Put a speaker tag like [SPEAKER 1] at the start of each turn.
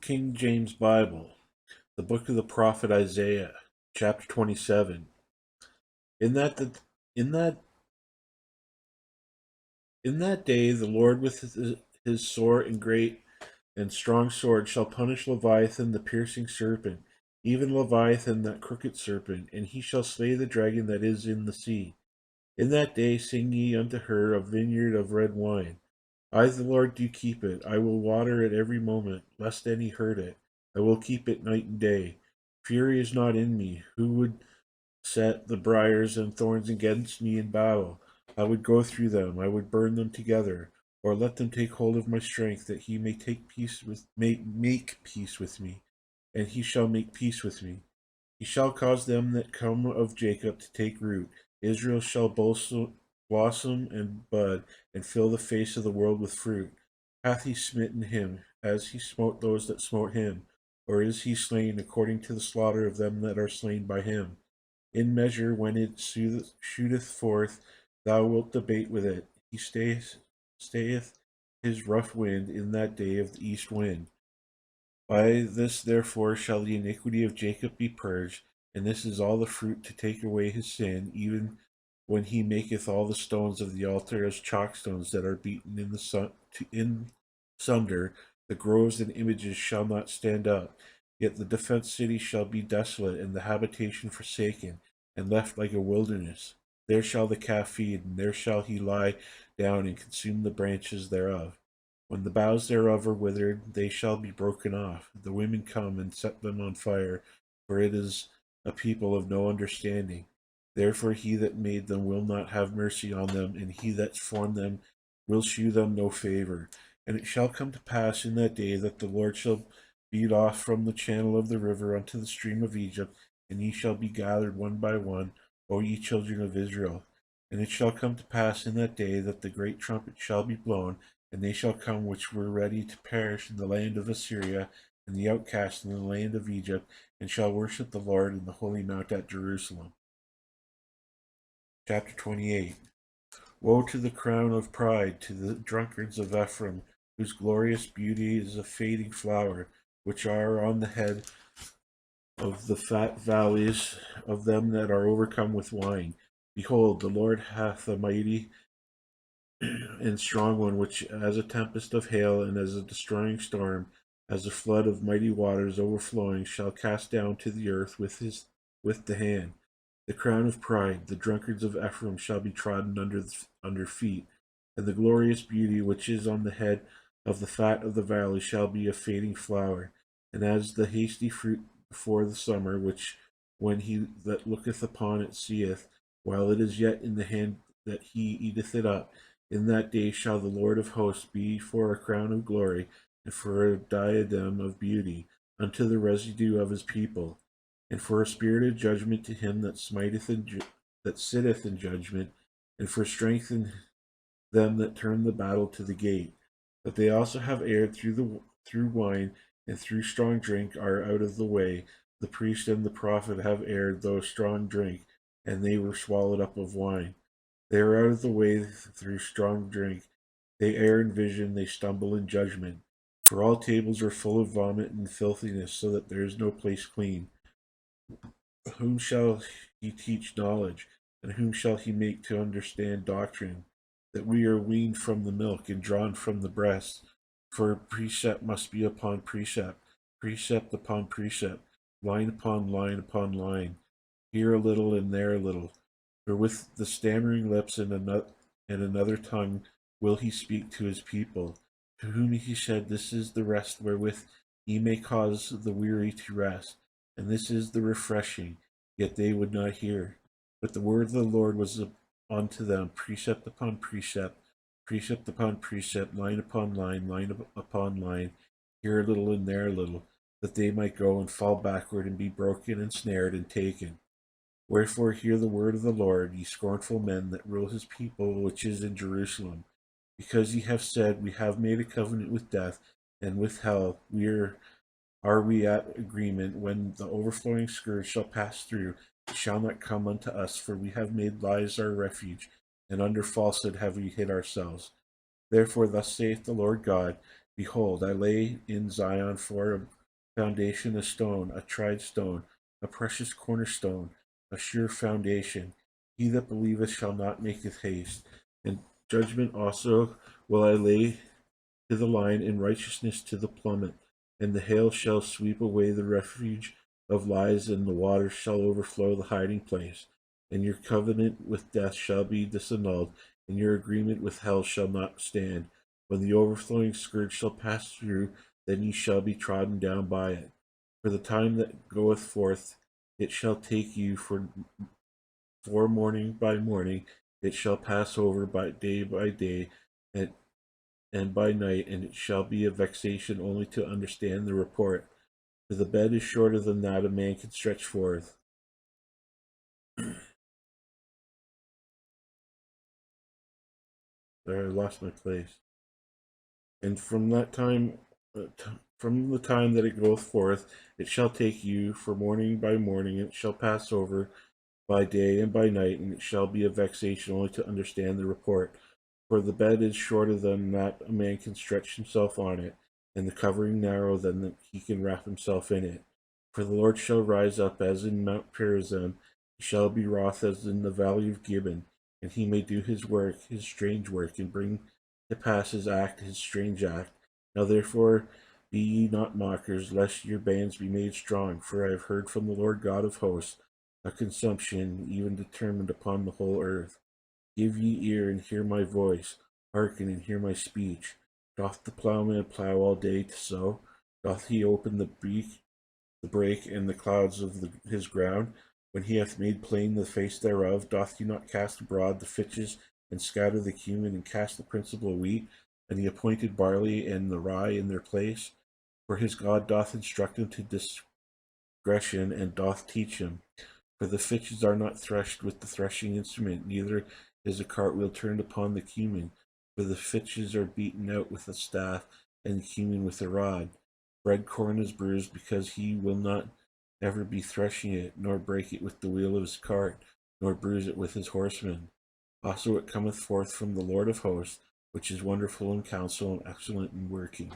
[SPEAKER 1] King James Bible, the book of the prophet Isaiah, chapter 27. In that the, in that in that day the Lord with his sore and great and strong sword shall punish Leviathan the piercing serpent, even Leviathan that crooked serpent, and he shall slay the dragon that is in the sea. In that day sing ye unto her a vineyard of red wine. I, the Lord, do keep it. I will water it every moment, lest any hurt it. I will keep it night and day. Fury is not in me. Who would set the briars and thorns against me in battle? I would go through them. I would burn them together, or let them take hold of my strength, that he may make peace with me, and he shall make peace with me. He shall cause them that come of Jacob to take root. Israel shall blossom and bud, and fill the face of the world with fruit. Hath he smitten him, as he smote those that smote him? Or is he slain according to the slaughter of them that are slain by him? In measure, when it shooteth forth, thou wilt debate with it. He stayeth his rough wind in that day of the east wind. By this therefore shall the iniquity of Jacob be purged, and this is all the fruit to take away his sin, even when he maketh all the stones of the altar as chalkstones that are beaten in sunder. The groves and images shall not stand up. Yet the defenced city shall be desolate, and the habitation forsaken, and left like a wilderness. There shall the calf feed, and there shall he lie down and consume the branches thereof. When the boughs thereof are withered, they shall be broken off. The women come and set them on fire, for it is a people of no understanding. Therefore he that made them will not have mercy on them, and he that formed them will shew them no favor. And it shall come to pass in that day that the Lord shall beat off from the channel of the river unto the stream of Egypt, and ye shall be gathered one by one, O ye children of Israel. And it shall come to pass in that day that the great trumpet shall be blown, and they shall come which were ready to perish in the land of Assyria, and the outcast in the land of Egypt, and shall worship the Lord in the holy mount at Jerusalem. Chapter 28. Woe to the crown of pride, to the drunkards of Ephraim, whose glorious beauty is a fading flower, which are on the head of the fat valleys of them that are overcome with wine. Behold, the Lord hath a mighty and strong one, which as a tempest of hail and as a destroying storm, as a flood of mighty waters overflowing, shall cast down to the earth with the hand. The crown of pride, the drunkards of Ephraim shall be trodden under feet, and the glorious beauty which is on the head of the fat of the valley shall be a fading flower, and as the hasty fruit before the summer, which when he that looketh upon it seeth, while it is yet in the hand that he eateth it up. In that day shall the Lord of hosts be for a crown of glory, and for a diadem of beauty, unto the residue of his people, and for a spirit of judgment to him that that sitteth in judgment, and for strength in them that turn the battle to the gate. But they also have erred through wine, and through strong drink are out of the way. The priest and the prophet have erred through strong drink, and they were swallowed up of wine. They are out of the way through strong drink. They err in vision, they stumble in judgment. For all tables are full of vomit and filthiness, so that there is no place clean. Whom shall he teach knowledge, and whom shall he make to understand doctrine? That we are weaned from the milk and drawn from the breast. For precept must be upon precept, precept upon precept, line upon line upon line, here a little and there a little. For with the stammering lips and another tongue will he speak to his people, to whom he said, This is the rest wherewith ye may cause the weary to rest, and this is the refreshing. Yet they would not hear. But the word of the Lord was unto them precept upon precept, precept upon precept, line upon line, line upon line, here a little and there a little, that they might go and fall backward and be broken and snared and taken. Wherefore hear the word of the Lord, ye scornful men that rule his people which is in Jerusalem. Because ye have said, We have made a covenant with death, and with hell are we at agreement. When the overflowing scourge shall pass through, it shall not come unto us, for we have made lies our refuge, and under falsehood have we hid ourselves. Therefore thus saith the Lord God, Behold, I lay in Zion for foundation a stone, a tried stone, a precious cornerstone, a sure foundation. He that believeth shall not make haste. And judgment also will I lay to the line, and righteousness to the plummet. And the hail shall sweep away the refuge of lies, and the waters shall overflow the hiding place. And your covenant with death shall be disannulled, and your agreement with hell shall not stand. When the overflowing scourge shall pass through, then ye shall be trodden down by it. For the time that goeth forth, it shall take you for morning by morning, it shall pass over by day, and by night, and it shall be a vexation only to understand the report. For the bed is shorter than that a man can stretch forth. There, I lost my place. And from that time, from the time that it goeth forth, it shall take you for morning by morning, and it shall pass over by day and by night, and it shall be a vexation only to understand the report. For the bed is shorter than that a man can stretch himself on it, and the covering narrow than that he can wrap himself in it. For the Lord shall rise up as in Mount Perazim, he shall be wroth as in the valley of Gibbon, and he may do his work, his strange work, and bring to pass his act, his strange act. Now therefore be ye not mockers, lest your bands be made strong, for I have heard from the Lord God of hosts a consumption even determined upon the whole earth. Give ye ear and hear my voice, hearken and hear my speech. Doth the plowman plow all day to sow? Doth he open the break, and the clouds of his ground? When he hath made plain the face thereof, doth he not cast abroad the fitches, and scatter the cumin, and cast the principal wheat, and the appointed barley and the rye in their place? For his God doth instruct him to discretion, and doth teach him. For the fitches are not threshed with the threshing instrument, neither is a cartwheel turned upon the cumin. For the fitches are beaten out with a staff, and the cumin with a rod. Bread corn is bruised, because he will not ever be threshing it, nor break it with the wheel of his cart, nor bruise it with his horsemen. Also it cometh forth from the Lord of hosts, which is wonderful in counsel and excellent in working.